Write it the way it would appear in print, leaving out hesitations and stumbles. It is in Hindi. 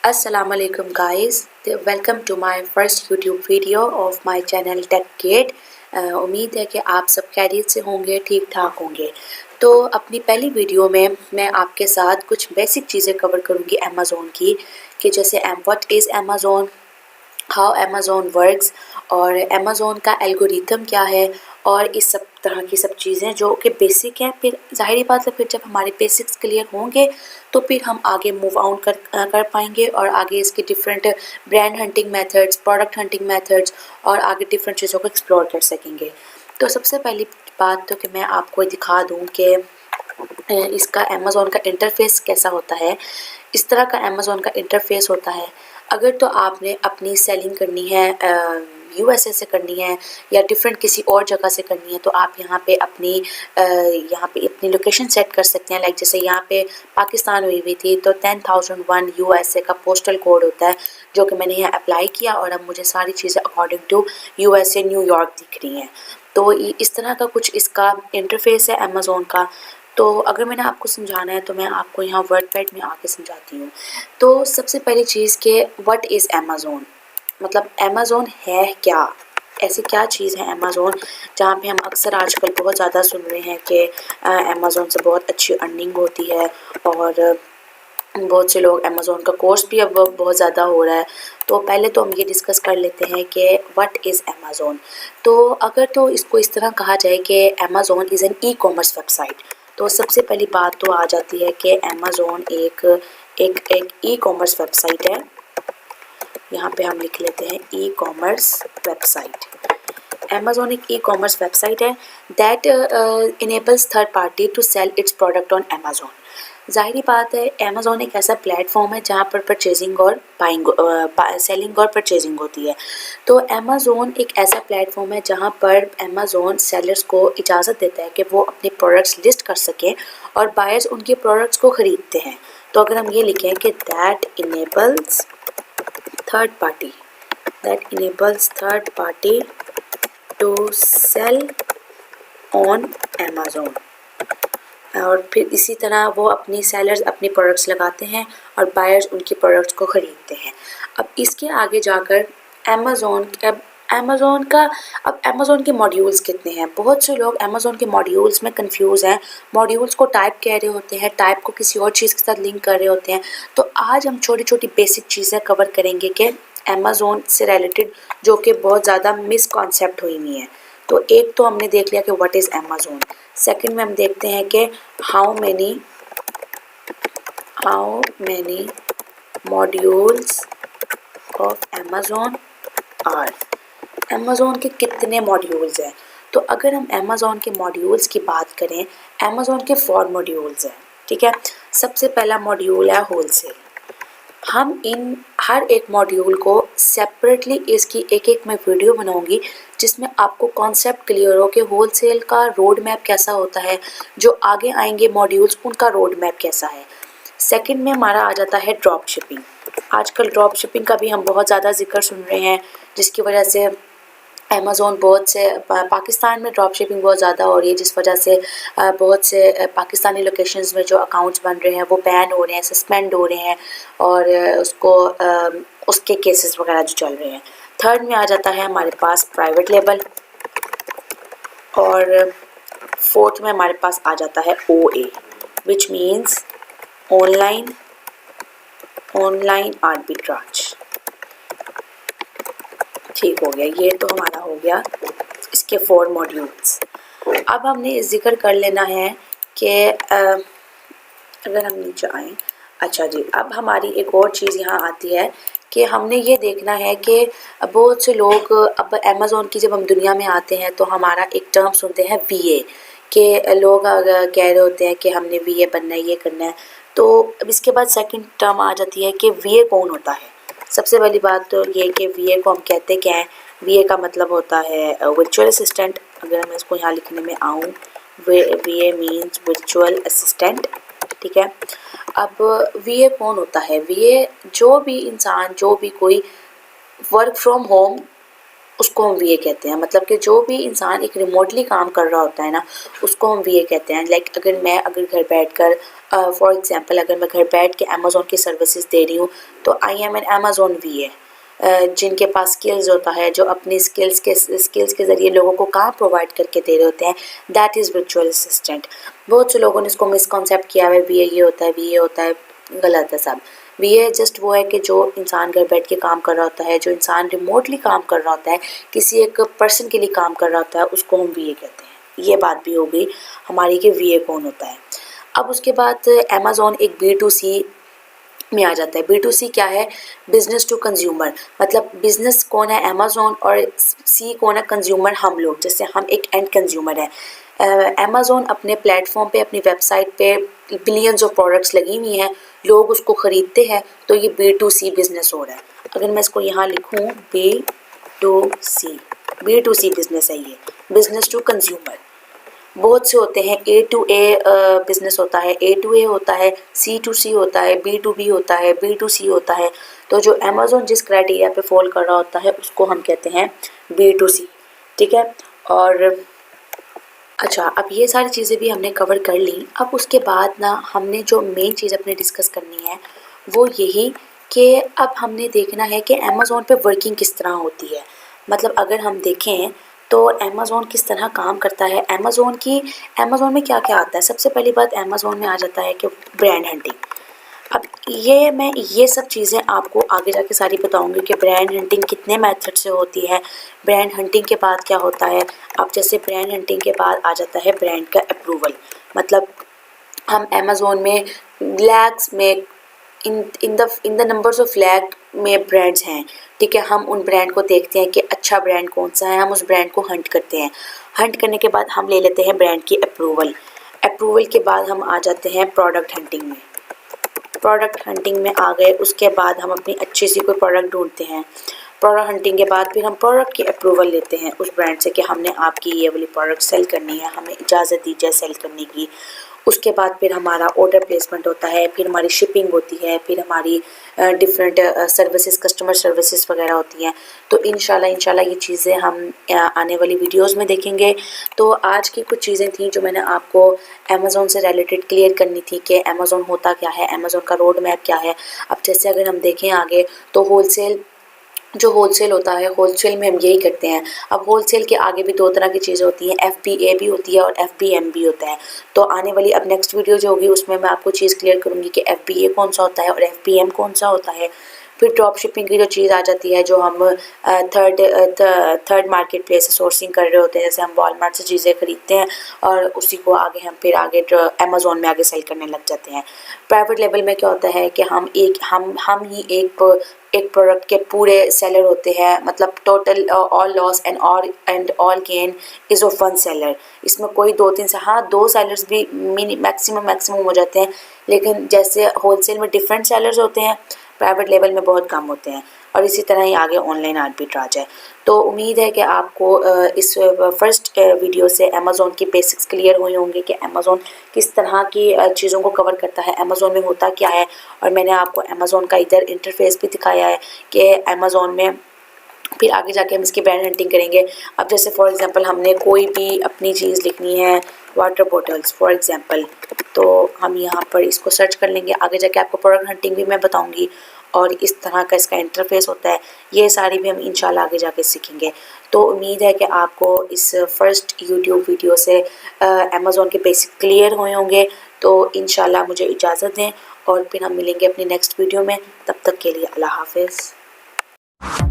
Assalamu alaikum guys, welcome to my first YouTube video of my channel TechGate। उम्मीद है कि आप सब खैरियत से होंगे, ठीक ठाक होंगे। तो अपनी पहली वीडियो में मैं आपके साथ कुछ बेसिक चीज़ें कवर करूँगी अमेज़ोन की, कि जैसे what is Amazon, how Amazon works और अमेज़ोन का एल्गोरिथम क्या है, और इस सब तरह की सब चीज़ें जो कि बेसिक हैं। फिर ज़ाहिर बात है, फिर जब हमारे बेसिक्स क्लियर होंगे तो फिर हम आगे मूव ऑन कर पाएंगे और आगे इसके different brand hunting methods, product hunting methods और आगे डिफरेंट चीज़ों को एक्सप्लोर कर सकेंगे। तो सबसे पहली बात तो कि मैं आपको दिखा दूँ कि इसका अमेज़ोन का इंटरफेस कैसा होता है। इस तरह का अमेज़ोन का इंटरफेस होता है। अगर तो आपने अपनी सेलिंग करनी है यूएसए से करनी है या डिफरेंट किसी और जगह से करनी है, तो आप यहाँ पे अपनी लोकेशन सेट कर सकते हैं। लाइक जैसे यहाँ पे पाकिस्तान हुई थी तो 10,001 यूएसए का पोस्टल कोड होता है, जो कि मैंने यहाँ अप्लाई किया और अब मुझे सारी चीज़ें अकॉर्डिंग टू यूएसए न्यूयॉर्क दिख रही हैं। तो इस तरह का कुछ इसका इंटरफेस है अमेज़ोन का। तो अगर मैंने आपको समझाना है तो मैं आपको यहाँ वर्डपैड में आके समझाती हूँ। तो सबसे पहली चीज़ के व्हाट इज़ अमेज़ोन, मतलब अमेज़ोन है क्या, ऐसी क्या चीज़ है अमेज़ोन, जहाँ पे हम अक्सर आजकल बहुत ज़्यादा सुन रहे हैं कि अमेज़ोन से बहुत अच्छी अर्निंग होती है और बहुत से लोग अमेज़ोन का कोर्स भी अब बहुत ज़्यादा हो रहा है। तो पहले तो हम ये डिस्कस कर लेते हैं कि व्हाट इज़ अमेज़ोन। तो अगर तो इसको इस तरह कहा जाए कि Amazon is an e commerce website, तो सबसे पहली बात तो आ जाती है कि अमेज़ोन एक एक एक ई कॉमर्स वेबसाइट है। यहाँ पे हम लिख लेते हैं ई कॉमर्स वेबसाइट। अमेज़ोन एक ई कॉमर्स वेबसाइट है that enables third party to sell its product on Amazon. ज़ाहिर बात है, अमेज़ोन एक ऐसा प्लेटफॉर्म है जहाँ पर परचेजिंग और सेलिंग और परचेजिंग होती है। तो अमेज़ोन एक ऐसा प्लेटफॉर्म है जहाँ पर अमेज़ोन सेलर्स को इजाज़त देता है कि वो अपने प्रोडक्ट्स लिस्ट कर सकें और बायर्स उनके प्रोडक्ट्स को ख़रीदते हैं। तो अगर हम ये लिखें कि that enables third party to sell on Amazon, और फिर इसी तरह वो अपनी सेलर्स अपनी प्रोडक्ट्स लगाते हैं और बायर्स उनकी प्रोडक्ट्स को ख़रीदते हैं। अब इसके आगे जाकर अमेज़ोन के मॉड्यूल्स कितने हैं। बहुत से लोग अमेज़ोन के मॉड्यूल्स में कंफ्यूज हैं। मॉड्यूल्स को टाइप कह रहे होते हैं, टाइप को किसी और चीज़ के साथ लिंक कर रहे होते हैं। तो आज हम छोटी छोटी बेसिक चीज़ें कवर करेंगे कि अमेज़ोन से रिलेटेड, जो कि बहुत ज़्यादा मिसकॉन्सेप्ट हुई हुई हैं। तो एक तो हमने देख लिया कि व्हाट इज़ अमेज़ोन। सेकंड में हम देखते हैं कि how many modules of Amazon are, Amazon के कितने मॉड्यूल्स हैं। तो अगर हम अमेज़ोन के मॉड्यूल्स की बात करें, अमेज़ोन के 4 मॉड्यूल्स हैं, ठीक है। सबसे पहला मॉड्यूल है होलसेल। हम इन हर एक मॉड्यूल को सेपरेटली इसकी एक मैं वीडियो बनाऊंगी जिसमें आपको कॉन्सेप्ट क्लियर हो कि होलसेल का रोड मैप कैसा होता है, जो आगे आएंगे मॉड्यूल्स उनका रोड मैप कैसा है। सेकंड में हमारा आ जाता है ड्रॉप शिपिंग। आजकल ड्रॉप शिपिंग का भी हम बहुत ज़्यादा जिक्र सुन रहे हैं, जिसकी वजह से अमेज़ोन बहुत से पाकिस्तान में ड्रॉप शिपिंग बहुत ज़्यादा हो रही है, जिस वजह से बहुत से पाकिस्तानी लोकेशंस में जो अकाउंट्स बन रहे हैं वो बैन हो रहे हैं, सस्पेंड हो रहे हैं और उसके केसेस वगैरह जो चल रहे हैं। थर्ड में आ जाता है हमारे पास प्राइवेट लेबल और फोर्थ में हमारे पास आ जाता है OA, which means online arbitrage. ठीक हो गया, ये तो हमारा हो गया इसके 4 मॉड्यूल्स। अब हमने जिक्र कर लेना है कि अगर हम नीचे आएँ, अच्छा जी, अब हमारी एक और चीज़ यहाँ आती है कि हमने ये देखना है कि बहुत से लोग अब अमेज़ोन की जब हम दुनिया में आते हैं तो हमारा एक टर्म सुनते हैं VA, कि लोग कह रहे होते हैं कि हमने VA बनना है, ये करना है। तो अब इसके बाद सेकंड टर्म आ जाती है कि VA कौन होता है। सबसे पहली बात तो ये कि VA को हम कहते क्या हैं। VA का मतलब होता है वर्चुअल असिस्टेंट। अगर मैं इसको यहाँ लिखने में आऊँ, VA मीन्स वर्चुअल असिस्टेंट, ठीक है। अब VA कौन होता है। VA जो भी इंसान, जो भी कोई वर्क फ्रॉम होम उसको हम वीए कहते हैं। मतलब कि जो भी इंसान एक रिमोटली काम कर रहा होता है ना, उसको हम वीए कहते हैं। लाइक अगर घर बैठकर फॉर एग्जांपल अगर मैं घर बैठ के अमेज़ॉन की सर्विसेज दे रही हूँ, तो I am an Amazon VA. जिनके पास स्किल्स होता है, जो अपनी स्किल्स के ज़रिए लोगों को काम प्रोवाइड करके दे रहे होते हैं, दैट इज़ वर्चुअल असिस्टेंट। बहुत से लोगों ने इसको मिसकॉन्सेप्ट किया है, वीए ये होता है, वीए होता है, गलत है सब। वीए जस्ट वो है कि जो इंसान घर बैठ के काम कर रहा होता है, जो इंसान रिमोटली काम कर रहा होता है, किसी एक पर्सन के लिए काम कर रहा होता है, उसको हम वीए कहते हैं। ये बात भी हो गई हमारी कि वीए कौन होता है। अब उसके बाद अमेज़ॉन एक B2C में आ जाता है। B2C क्या है? Business to consumer. मतलब बिजनेस कौन है? अमेज़ॉन। और सी कौन है? कंज्यूमर, हम लोग। जैसे हम एक एंड कंज्यूमर है। अमेज़ॉन अपने प्लेटफॉर्म पे, अपनी वेबसाइट पे बिलियंस ऑफ प्रोडक्ट्स लगी हुई हैं, लोग उसको ख़रीदते हैं, तो ये B2C बिजनेस हो रहा है। अगर मैं इसको यहाँ लिखूँ B2C बिजनेस है ये, बिजनेस टू कंज्यूमर। बहुत से होते हैं, A2A बिजनेस होता है, A2A होता है, C2C होता है, B2B होता है, B2C होता है। तो जो अमेज़ॉन जिस क्राइटेरिया पे फॉल कर रहा होता है, उसको हम कहते हैं B2C। ठीक है। और अच्छा, अब ये सारी चीज़ें भी हमने कवर कर ली। अब उसके बाद ना हमने जो मेन चीज़ अपने डिस्कस करनी है वो यही कि अब हमने देखना है कि अमेज़ॉन पे वर्किंग किस तरह होती है। मतलब अगर हम देखें तो अमेज़ॉन किस तरह काम करता है। अमेज़ॉन में क्या-क्या आता है? सबसे पहली बात अमेज़ॉन में आ जाता है कि ब्रांड हंटिंग। अब मैं ये सब चीज़ें आपको आगे जाके सारी बताऊंगी कि ब्रांड हंटिंग कितने मेथड से होती है। ब्रांड हंटिंग के बाद क्या होता है? अब जैसे ब्रांड हंटिंग के बाद आ जाता है ब्रांड का अप्रूवल। मतलब हम अमेज़ॉन में लैक्स में in the numbers of lakh में ब्रांड्स हैं। ठीक है। हम उन ब्रांड को देखते हैं कि अच्छा ब्रांड कौन सा है, हम उस ब्रांड को हंट करते हैं। हंट करने के बाद हम ले लेते हैं ब्रांड की अप्रूवल। अप्रूवल के बाद हम आ जाते हैं प्रोडक्ट हंटिंग में। प्रोडक्ट हंटिंग में आ गए, उसके बाद हम अपनी अच्छी सी कोई प्रोडक्ट ढूंढते हैं। प्रोडक्ट हंटिंग के बाद फिर हम प्रोडक्ट की अप्रूवल लेते हैं उस ब्रांड से कि हमने आपकी ये वाली प्रोडक्ट सेल करनी है, हमें इजाज़त दीजिए सेल करने की। उसके बाद फिर हमारा ऑर्डर प्लेसमेंट होता है, फिर हमारी शिपिंग होती है, फिर हमारी डिफरेंट सर्विसेज, कस्टमर सर्विसेज वगैरह होती हैं। तो इंशाल्लाह ये चीज़ें हम आने वाली वीडियोस में देखेंगे। तो आज की कुछ चीज़ें थी जो मैंने आपको अमेज़ॉन से रिलेटेड क्लियर करनी थी कि अमेज़ॉन होता क्या है, अमेज़ॉन का रोड मैप क्या है। अब जैसे अगर हम देखें आगे, तो जो होलसेल होता है, होलसेल में हम यही करते हैं। अब होलसेल के आगे भी दो तरह की चीज़ें होती हैं, FBA भी होती है और FBM भी होता है। तो आने वाली अब नेक्स्ट वीडियो जो होगी उसमें मैं आपको चीज़ क्लियर करूँगी कि FBA कौन सा होता है और FBM कौन सा होता है। फिर ड्रॉप शिपिंग की जो चीज़ आ जाती है, जो हम थर्ड मार्केट प्लेस से सोर्सिंग कर रहे होते हैं। जैसे हम वॉलमार्ट से चीज़ें खरीदते हैं और उसी को आगे हम फिर आगे अमेज़ॉन में आगे सेल करने लग जाते हैं। प्राइवेट लेवल में क्या होता है कि हम ही एक प्रोडक्ट के पूरे सेलर होते हैं। मतलब total all loss and all gain is of one seller. इसमें कोई 2-3 से, हाँ 2 सेलर्स भी मैक्सिमम हो जाते हैं, लेकिन जैसे होलसेल में डिफरेंट सेलर्स होते हैं, प्राइवेट लेवल में बहुत कम होते हैं। और इसी तरह ही आगे ऑनलाइन आर्बिट्राज है। तो उम्मीद है कि आपको इस फर्स्ट वीडियो से अमेज़ॉन की बेसिक्स क्लियर हुई होंगी कि अमेज़ॉन किस तरह की चीज़ों को कवर करता है, अमेज़ॉन में होता क्या है। और मैंने आपको अमेज़ॉन का इधर इंटरफेस भी दिखाया है कि अमेज़ॉन में फिर आगे जाके हम इसकी ब्रांड हंटिंग करेंगे। अब जैसे फॉर एग्जांपल हमने कोई भी अपनी चीज़ लिखनी है, वाटर बॉटल्स फॉर एग्जांपल, तो हम यहाँ पर इसको सर्च कर लेंगे। आगे जाके आपको प्रोडक्ट हंटिंग भी मैं बताऊँगी और इस तरह का इसका इंटरफेस होता है। ये सारी भी हम इंशाल्लाह आगे जाके सीखेंगे। तो उम्मीद है कि आपको इस फर्स्ट यूट्यूब वीडियो से अमेज़ॉन के बेसिक क्लियर हुए होंगे। तो इंशाल्लाह मुझे इजाज़त दें और फिर हम मिलेंगे अपनी नेक्स्ट वीडियो में। तब तक के लिए अल्लाह हाफ़िज़।